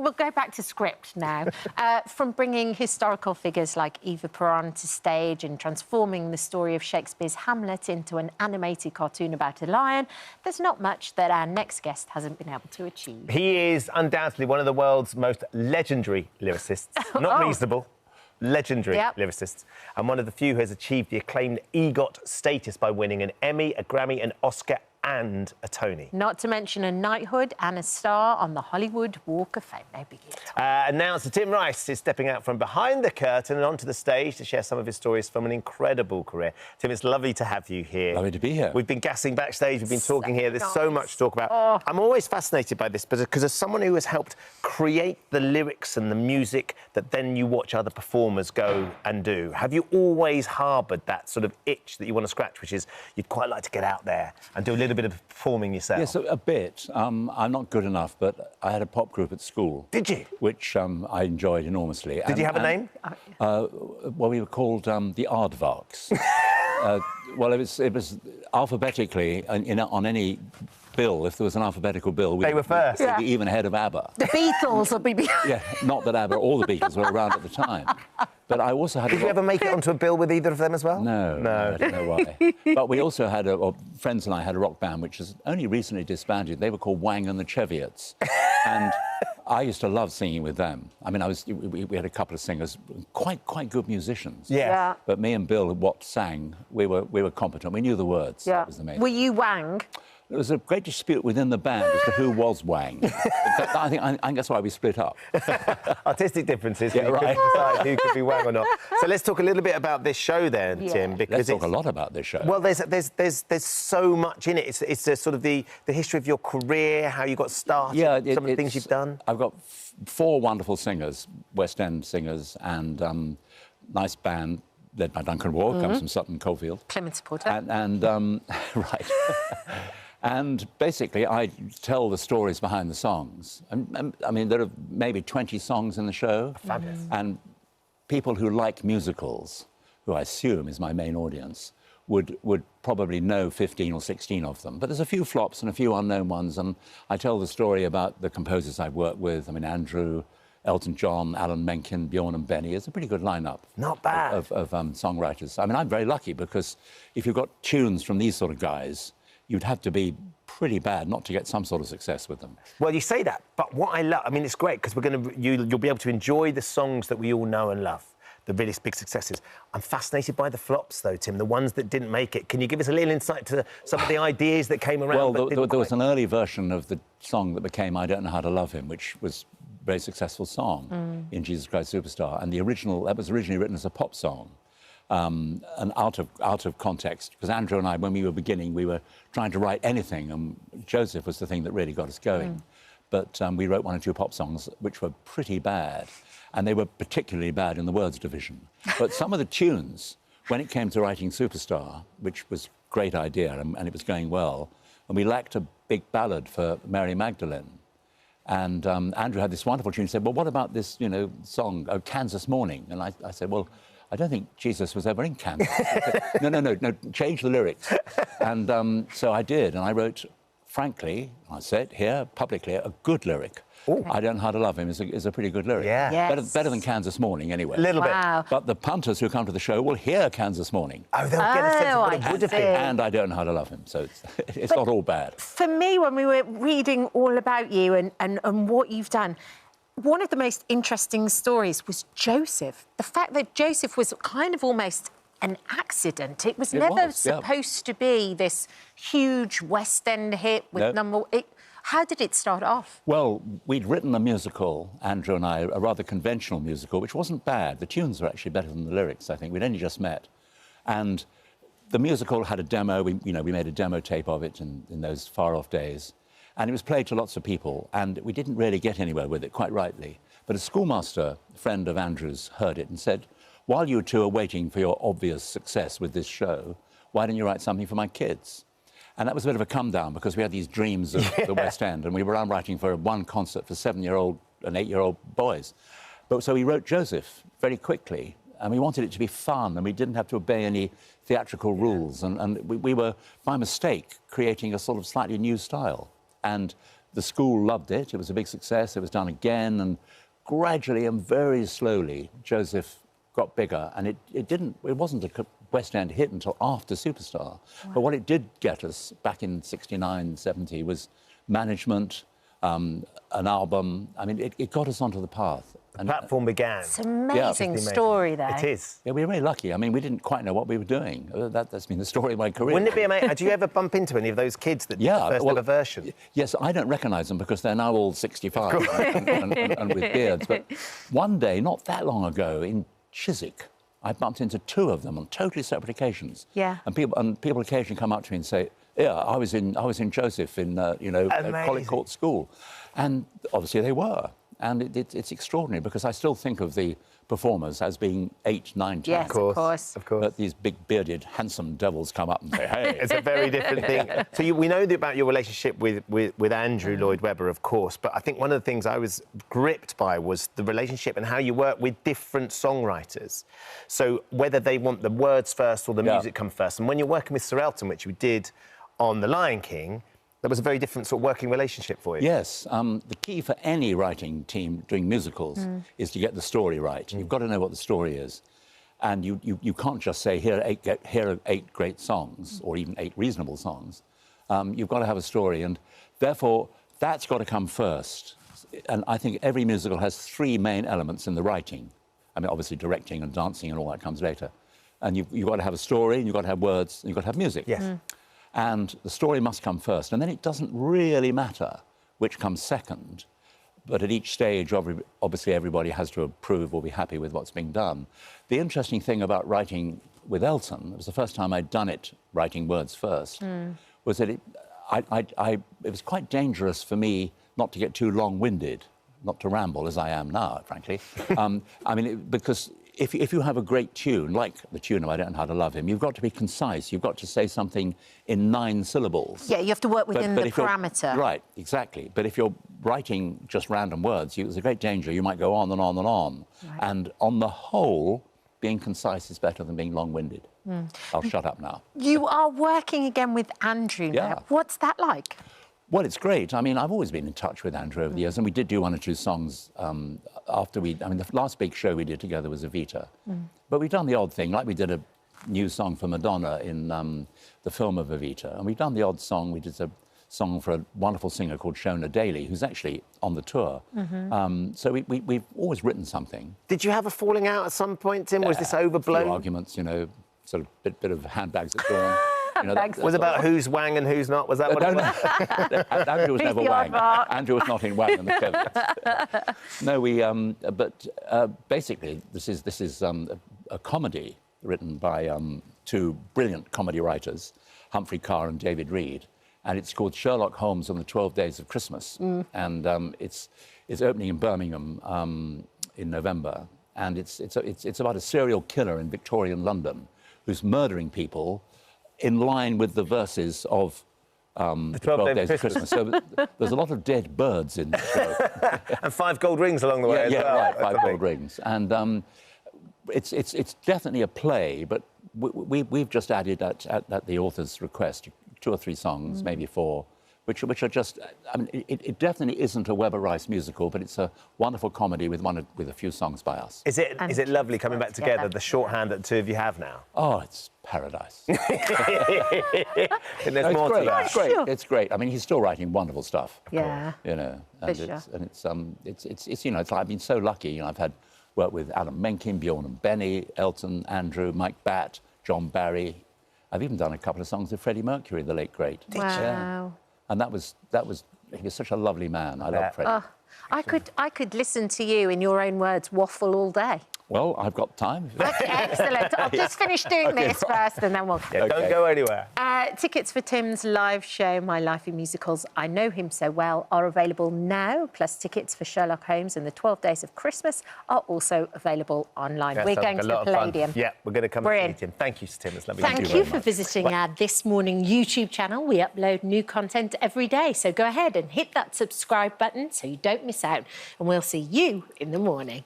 we'll go back to script now. From bringing historical figures like Evita onto stage and transforming the story of Shakespeare's Hamlet into an animated cartoon about a lion, there's not much that our next guest hasn't been able to achieve. He is undoubtedly one of the world's most legendary lyricists. Not reasonable, legendary lyricists. And one of the few who has achieved the acclaimed EGOT status by winning an Emmy, a Grammy, an Oscar and a Tony. Not to mention a knighthood and a star on the Hollywood Walk of Fame. No biggie. And now Sir Tim Rice is stepping out from behind the curtain and onto the stage to share some of his stories from an incredible career. Tim, it's lovely to have you here. Lovely to be here. We've been gassing backstage, we've been talking here. There's so much to talk about. I'm always fascinated by this because as someone who has helped create the lyrics and the music that then you watch other performers go and do, have you always harboured that sort of itch that you want to scratch, which is you'd quite like to get out there and do a little bit of performing yourself? Yes, a bit. I'm not good enough, but I had a pop group at school. Did you? Which I enjoyed enormously. Did you have a name? Well, we were called the Aardvarks. Well, it was alphabetically on any bill. If there was an alphabetical bill, they were first. We'd be even ahead of ABBA. The Beatles would be behind. Yeah, not that ABBA or the Beatles were around at the time. But I also had. Did you ever make it onto a bill with either of them as well? No. I don't know why. But we also had friends and I had a rock band which has only recently disbanded. They were called Wang and the Cheviots, and I used to love singing with them. I mean, we had a couple of singers, quite good musicians. Yeah. But me and Bill, what sang, we were competent. We knew the words. Yeah. That was the main. Were you Wang? There was a great dispute within the band as to who was Wang. In fact, I think that's why we split up. Artistic differences. Yeah, right. Decide who could be Wang or not. So let's talk a little bit about this show then, Tim. Because let's talk a lot about this show. Well, there's so much in it. It's a sort of the history of your career, how you got started, some of the things you've done. I've got 4 wonderful singers, West End singers, and nice band led by Duncan Ward, comes from Sutton Coldfield. Plymouth supporter. And right. And basically, I tell the stories behind the songs. I mean, there are maybe 20 songs in the show. Fabulous. And people who like musicals, who I assume is my main audience, would probably know 15 or 16 of them. But there's a few flops and a few unknown ones, and I tell the story about the composers I've worked with. I mean, Andrew, Elton John, Alan Menken, Bjorn and Benny. It's a pretty good lineup. Not bad. Of songwriters. I mean, I'm very lucky because if you've got tunes from these sort of guys, you'd have to be pretty bad not to get some sort of success with them. Well, you say that, but what I love, I mean, it's great because you'll be able to enjoy the songs that we all know and love, the really big successes. I'm fascinated by the flops, though, Tim, the ones that didn't make it. Can you give us a little insight to some of the ideas that came around? Well, there was an early version of the song that became I Don't Know How to Love Him, which was a very successful song in Jesus Christ Superstar, and that was originally written as a pop song. And out of context, because Andrew and I, when we were beginning, we were trying to write anything, and Joseph was the thing that really got us going. But we wrote 1 or 2 pop songs which were pretty bad, and they were particularly bad in the words division. But some of the tunes, when it came to writing Superstar, which was a great idea, and it was going well, and we lacked a big ballad for Mary Magdalene. And Andrew had this wonderful tune. He said, well, what about this, song, Oh, Kansas Morning? And I said, well, I don't think Jesus was ever in Kansas. No, change the lyrics. And so I did, and I wrote, frankly, I said here, publicly, a good lyric. Ooh. I Don't Know How to Love Him is a pretty good lyric. Yeah. Yes. Better than Kansas Morning, anyway. A little bit. But the punters who come to the show will hear Kansas Morning. Oh, they'll get a sense of what it would have been. And I Don't Know How to Love Him, so it's not all bad. For me, when we were reading all about you and what you've done, one of the most interesting stories was Joseph. The fact that Joseph was kind of almost an accident. It was never supposed to be this huge West End hit with How did it start off? Well, we'd written a musical, Andrew and I, a rather conventional musical, which wasn't bad. The tunes were actually better than the lyrics, I think. We'd only just met. And the musical had a demo. We made a demo tape of it in those far-off days. And it was played to lots of people, and we didn't really get anywhere with it, quite rightly. But a schoolmaster, a friend of Andrew's, heard it and said, while you two are waiting for your obvious success with this show, why don't you write something for my kids? And that was a bit of a come-down, because we had these dreams of the West End, and we were writing for 1 concert for 7-year-old and 8-year-old boys. But so we wrote Joseph very quickly, and we wanted it to be fun, and we didn't have to obey any theatrical rules. And we were, by mistake, creating a sort of slightly new style. And the school loved it. It was a big success. It was done again, and gradually and very slowly, Joseph got bigger, and it wasn't a West End hit until after Superstar. Wow. But what it did get us back in 69, 70 was management, an album. I mean, it got us onto the path. The platform began. It's an amazing story there. It is. Yeah, we were very lucky. I mean, we didn't quite know what we were doing. That's been the story of my career. Wouldn't it be amazing? Do you ever bump into any of those kids that did the first ever version? Yes, I don't recognise them because they're now all 65 and with beards. But one day, not that long ago, in Chiswick, I bumped into two of them on totally separate occasions. Yeah. And people occasionally come up to me and say, "Yeah, I was in Joseph in Collick Court School," and obviously they were. And it's extraordinary because I still think of the performers as being 8, 9, 10. Yes, of course. But these big bearded, handsome devils come up and say, "Hey." It's a very different thing. So we know about your relationship with Andrew Lloyd Webber, of course, but I think one of the things I was gripped by was the relationship and how you work with different songwriters. So whether they want the words first or the music come first. And when you're working with Sir Elton, which you did on The Lion King, that was a very different sort of working relationship for you. Yes. The key for any writing team doing musicals is to get the story right. You've got to know what the story is. And you can't just say, here are 8 great songs, or even 8 reasonable songs. You've got to have a story. And therefore, that's got to come first. And I think every musical has 3 main elements in the writing. I mean, obviously, directing and dancing and all that comes later. And you've got to have a story, and you've got to have words, and you've got to have music. Yes. And the story must come first, and then it doesn't really matter which comes second. But at each stage, obviously, everybody has to approve or be happy with what's being done. The interesting thing about writing with Elton, it was the first time I'd done it, writing words first, was that it was quite dangerous for me not to get too long-winded, not to ramble as I am now, frankly. I mean, because if you have a great tune, like the tune of I Don't Know How to Love Him, you've got to be concise. You've got to say something in 9 syllables. Yeah, you have to work within the parameter. Right, exactly. But if you're writing just random words, there's a great danger. You might go on and on and on. Right. And on the whole, being concise is better than being long-winded. I'll shut up now. You are working again with Andrew now. Yeah. What's that like? Well, it's great. I mean, I've always been in touch with Andrew over the years, and we did do 1 or 2 songs after the last big show we did together was Evita. But we've done the odd thing, like we did a new song for Madonna in the film of Evita, and we've done the odd song. We did a song for a wonderful singer called Shona Daly, who's actually on the tour. So we've always written something. Did you have a falling out at some point, Tim? Was this overblown? A few arguments, you know, sort of bit of handbags at dawn. You know, was it about who's Wang and who's not? Was that what it was? Andrew was never Wang. Andrew was not in Wang and the Kevins. No, basically, this is a comedy written by 2 brilliant comedy writers, Humphrey Carr and David Reed, and it's called Sherlock Holmes and the 12 Days of Christmas, and it's opening in Birmingham in November, and it's about a serial killer in Victorian London who's murdering people in line with the verses of the 12 Days of Christmas. So there's a lot of dead birds in the show. And 5 gold rings along the way as well. Right, 5 gold rings. And it's definitely a play, but we've just added at the author's request 2 or 3 songs, maybe 4, which are just, I mean, it definitely isn't a Webber Rice musical, but it's a wonderful comedy with a few songs by us. Is it lovely coming back together, the shorthand that the 2 of you have now? Oh, it's paradise. And there's more to that. It's great. It's great. I mean, he's still writing wonderful stuff. Yeah. You know, and it's you know, it's like I've been so lucky. You know, I've had work with Alan Menken, Bjorn and Benny, Elton, Andrew, Mike Batt, John Barry. I've even done a couple of songs with Freddie Mercury, the late great. Wow. Yeah. And that was he was such a lovely man. I love Freddie. Oh, I could listen to you, in your own words, waffle all day. Well, I've got time. Okay, excellent. I'll just finish doing this first and then we'll... Yeah, don't go anywhere. Tickets for Tim's live show, My Life in Musicals, I Know Him So Well, are available now, plus tickets for Sherlock Holmes and the 12 Days of Christmas are also available online. Yes, we're going to the Palladium. Yeah, we're going to come and see Tim. Thank you, Tim. It's lovely. Thank you for visiting our This Morning YouTube channel. We upload new content every day, so go ahead and hit that subscribe button so you don't miss out, and we'll see you in the morning.